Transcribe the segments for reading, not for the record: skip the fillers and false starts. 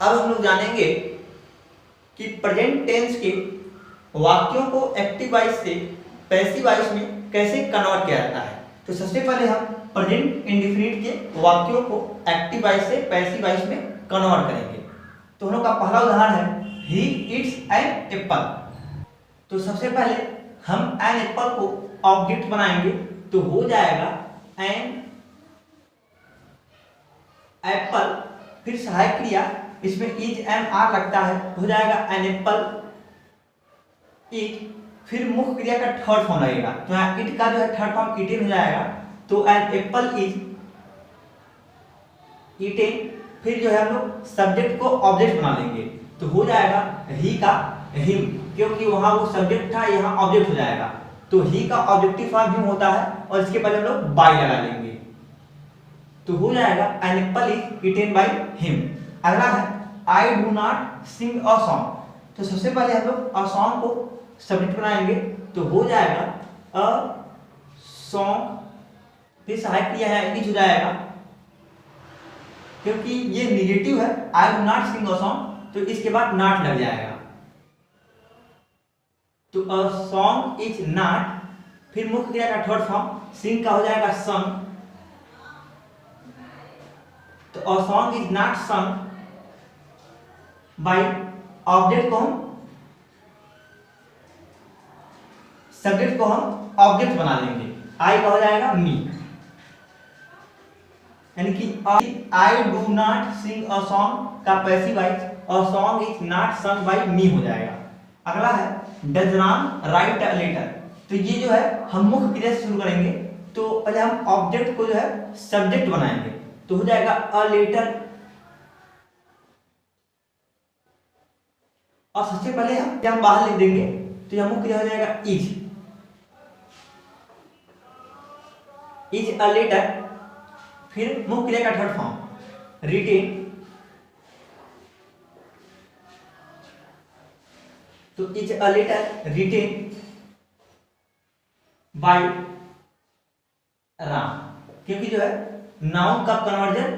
अब हम लोग जानेंगे कि प्रेजेंट टेंस के वाक्यों को एक्टिव वॉइस से पैसिव वॉइस में कैसे कन्वर्ट किया जाता है। तो सबसे पहले हम प्रेजेंट इंडेफिनिट के वाक्यों को एक्टिव वॉइस से पैसिव वॉइस में कन्वर्ट करेंगे। तो हम लोग का पहला उदाहरण है ही इट्स एन एप्पल। तो सबसे पहले हम एन एप्पल को ऑब्जेक्ट बनाएंगे तो हो जाएगा एन एप्पल, फिर सहायक क्रिया इसमें इज एम आर लगता है, हो जाएगा एन एप्पल इट, फिर मुख्य क्रिया का थर्ड फॉर्म लगेगा तो यहाँ इट का जो है थर्ड फॉर्म इटेन हो जाएगा तो एन एप्पल इज इटेन, फिर जो है हम लोग सब्जेक्ट को ऑब्जेक्ट बना लेंगे तो हो जाएगा ही का हिम, क्योंकि वहां वो सब्जेक्ट था यहाँ ऑब्जेक्ट हो जाएगा तो ही का ऑब्जेक्टिव फॉर्म हिम होता है और इसके पहले हम लोग बाय लगा लेंगे तो हो जाएगा an apple is eaten by him. अगला है I do not sing a song. तो सबसे पहले हम लोग अ सॉन्ग को सब्जेक्ट बनाएंगे तो हो जाएगा अ सॉन्ग, फिर सहायक क्रिया है इज हो जाएगा क्योंकि ये निगेटिव है I do not sing a song तो इसके बाद नॉट लग जाएगा तो अ सॉन्ग इज नॉट, फिर मुख्य क्रिया का थर्ड फॉर्म सिंग का हो जाएगा संग तो a song is not sung by object को हम सब्जेक्ट को हम ऑब्जेक्ट बना लेंगे, आई का हो जाएगा मी, यानी कि I do not sing a song का passive voice a song is not sung by me हो जाएगा। अगला है does Ram write a letter. तो ये जो है हम मुख्य क्रिया से शुरू करेंगे तो पहले हम ऑब्जेक्ट को जो है सब्जेक्ट बनाएंगे तो हो जाएगा अ लेटर और सबसे पहले हम बाहर लिख देंगे तो यह मुख्य क्रिया हो जाएगा इज अ लेटर, फिर मुख्य क्रिया का थर्ड फॉर्म रिटेन तो is a letter written by Ram, क्योंकि जो है नाउन का कन्वर्जन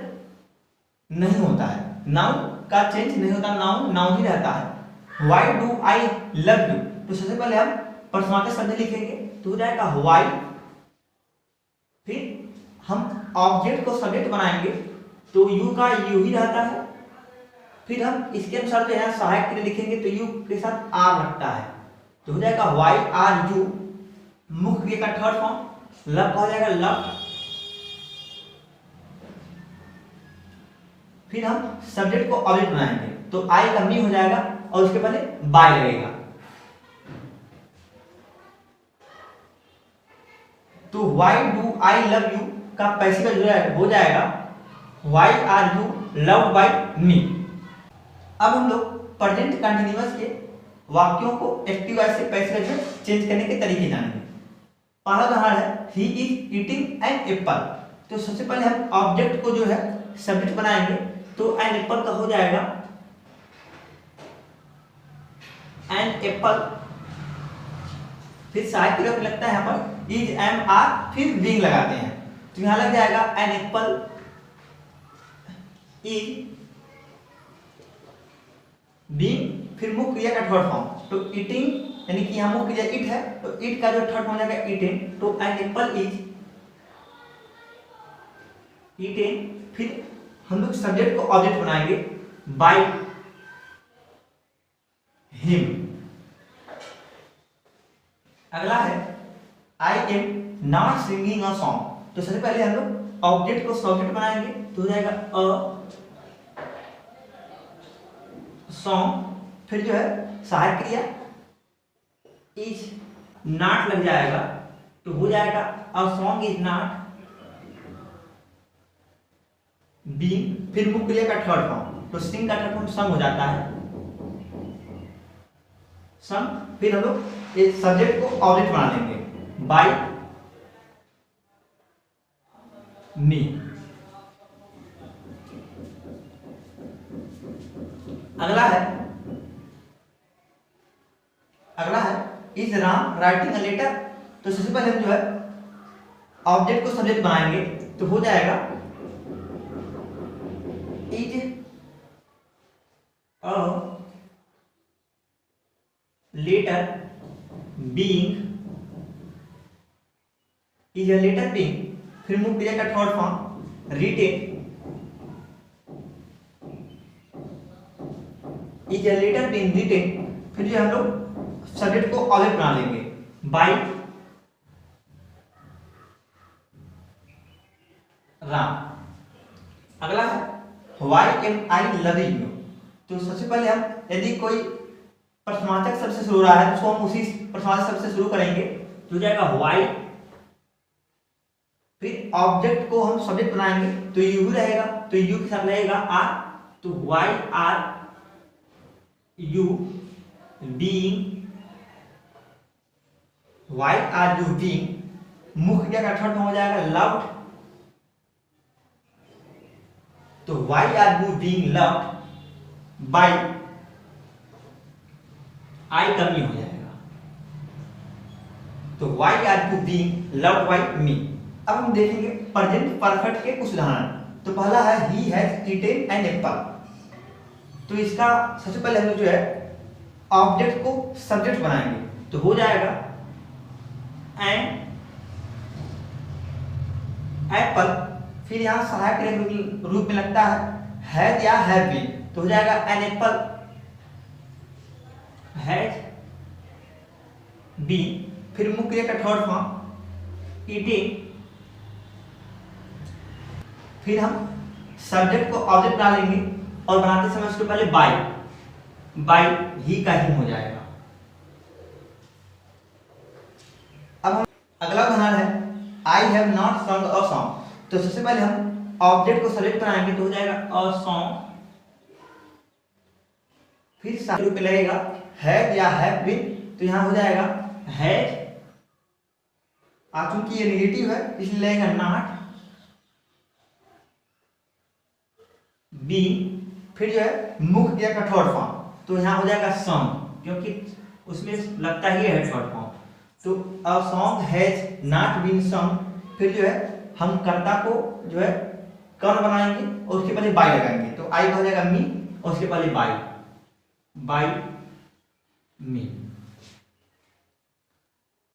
नहीं होता है, नाउन का चेंज नहीं होता, नाउन ही रहता है। Why do I love you. तो सबसे पहले हम परसमार्थ शब्द लिखेंगे तो हो जाएगा व्हाई, फिर हम ऑब्जेक्ट को सब्जेक्ट बनाएंगे तो यू का यू ही रहता है, फिर हम इसके अनुसार जो है सहायक क्रिया लिखेंगे तो यू के साथ आर लगता है तो हो जाएगा व्हाई आर यू, मुख्य क्रिया का थर्ड फॉर्म लव का हो जाएगा लव, फिर हम सब्जेक्ट को ऑब्जेक्ट बनाएंगे तो आई का मी हो जाएगा और उसके पहले बाय लगेगा तो why do I love you का पैसिव जो है हो जाएगा why are you loved by me. अब हम लोग प्रेजेंट कंटीन्यूअस के वाक्यों को एक्टिव वॉइस से पैसिव में चेंज करने के तरीके जानेंगे। पहला उदाहरण है he is eating an apple. तो सबसे पहले हम ऑब्जेक्ट को जो है सब्जेक्ट बनाएंगे तो एन एप्पल का हो जाएगा एन एप्पल, फिर सहायक क्रिया लगता है यहाँ पर इज एम आर, फिर विंग लगाते हैं तो यहां लग जाएगा एन एप्पल इज बीइंग, फिर मुख्य क्रिया का थर्ड फॉर्म तो ईटिंग, यानी कि यहां मुख्य क्रिया इट है तो इट का जो थर्ड फॉर्म हो जाएगा ईटेन तो एन एप्पल इज ईटेन, फिर हम लोग सब्जेक्ट को ऑब्जेक्ट बनाएंगे बाय हिम। अगला है I am not singing a song. तो सबसे पहले हम लोग ऑब्जेक्ट को सब्जेक्ट बनाएंगे तो हो जाएगा अ सॉन्ग, फिर जो है सहायक क्रिया इज नॉट लग जाएगा तो हो जाएगा अ सॉन्ग इज नॉट बीइंग, फिर मुख्य क्रिया का थर्ड फॉर्म तो सिंग का थर्ड फॉर्म सम हो जाता है सम, फिर हम लोग इस सब्जेक्ट को ऑब्जेक्ट बना लेंगे बाय मी। अगला है is Ram writing a letter. तो सबसे पहले हम जो है ऑब्जेक्ट को सब्जेक्ट बनाएंगे तो हो जाएगा is a letter being is a letter being, फिर मूव क्रिया का third form written is a letter being written, फिर जो हम लोग सब्जेक्ट को ऑब्जेक्ट बना लेंगे बाय राम। अगला है why am I loving you. तो सबसे पहले हम यदि कोई प्रश्नवाचक शब्द से शुरू हो रहा है तो उसको हम उसी प्रश्नवाचक शब्द से शुरू करेंगे, तो हो जाएगा वाई, फिर ऑब्जेक्ट को हम सब्जेक्ट बनाएंगे तो यू रहेगा, तो यू के साथ रहेगा आर, तो why are you being, why are you being, मुख्य क्रिया का थर्ड हो जाएगा लव्ड, तो why are you being loved by, I कमी हो जाएगा, तो why are you being loved by me. अब हम देखेंगे प्रेजेंट परफेक्ट के कुछ उदाहरण। तो पहला है he has eaten an apple. तो इसका सबसे पहले हम लोग जो है ऑब्जेक्ट को सब्जेक्ट बनाएंगे, तो हो जाएगा एन एप्पल, फिर यहाँ सहायक क्रिया के रूप में लगता है हैज या हैव बीन, तो हो जाएगा एन एप्पल हैज बीन, फिर मुख्य क्रिया का थर्ड फॉर्म ईटिंग, फिर हम सब्जेक्ट को ऑब्जेक्ट बना लेंगे और बनाते समय उसके पहले बाय, बाय ही का ही हो जाएगा। अब हम अगला उदाहरण है I have not song a song. तो सबसे पहले हम ऑब्जेक्ट को सब्जेक्ट बनाएंगे तो हो जाएगा अ सॉन्ग, फिर सब्जेक्ट पे लगेगा हैव या हैव बीन, तो यहां हो जाएगा हैज, चूंकि ये नेगेटिव है इसलिए लगेगा नॉट बीइंग, फिर जो है मुख्य क्रिया का थर्ड फॉर्म, तो यहाँ हो जाएगा सॉन्ग, क्योंकि उसमें लगता ही है थर्ड फॉर्म, तो a song has not been song, फिर जो है हम कर्ता को जो है कौन बनाएंगे और उसके पहले बाय लगाएंगे, तो आई हो जाएगा मी और उसके पहले बाय, बाय मी।